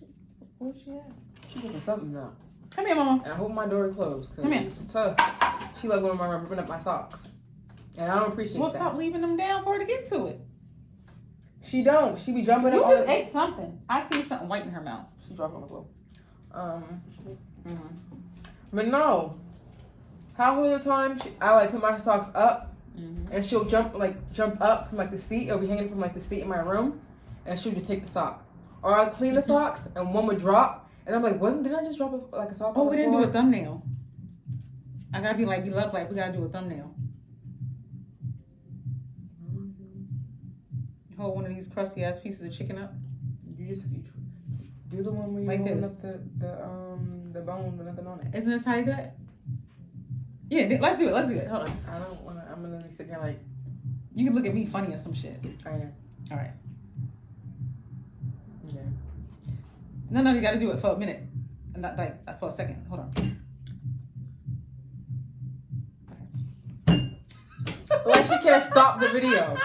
she at? She looking something now. Come here, mama. And I hope my door is closed. Come here. It's tough. She like when my mom ripping up my socks, and I don't appreciate Well, that. stop leaving them down for her to get to it. She don't. She be jumping You up. just ate something. I see something white in her mouth. She dropped on the floor. But no. Half of the time, I like put my socks up, and she'll jump up from like the seat. It'll be hanging from like the seat in my room, and she'll just take the sock. Or I'll clean the socks, and one would drop, and I'm like, did I just drop a sock? Oh, on the we didn't floor? do a thumbnail. I gotta be like, we love like we gotta do a thumbnail. Hold one of these crusty ass pieces of chicken up. You do the one where you Like open this. up the bone with nothing on it. Isn't this how you do it? Yeah, let's do it. Let's do it. Hold on. I don't want to. I'm gonna be sitting here like You can look at me funny or some shit. I am. All right. Yeah. No, you gotta do it for a minute, and not like for a second. Hold on. Like she can't stop the video.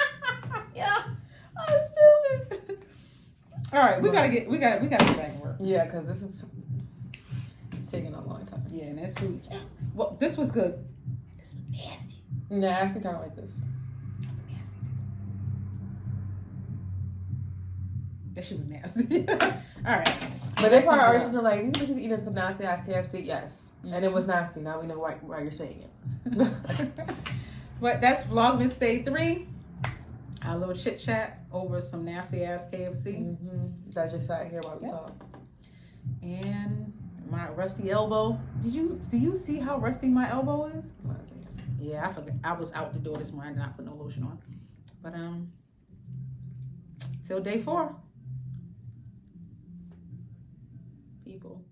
Yeah, I'm stupid. All right, we gotta get back to work. Yeah, because this is taking a long time. Yeah, and that's food. Well, this was good. This was nasty. Yeah, I actually kind of like this. That shit was nasty. All right. But they probably are something like, these bitches eating some nasty ass KFC. Yes. And it was nasty. Now we know why you're saying it. But that's Vlogmas Day 3. Our little chit chat over some nasty ass KFC. So I just sat here while we talk. And my rusty elbow. Do you see how rusty my elbow is? Yeah, I forgot. I was out the door this morning and I put no lotion on. But till day 4. People.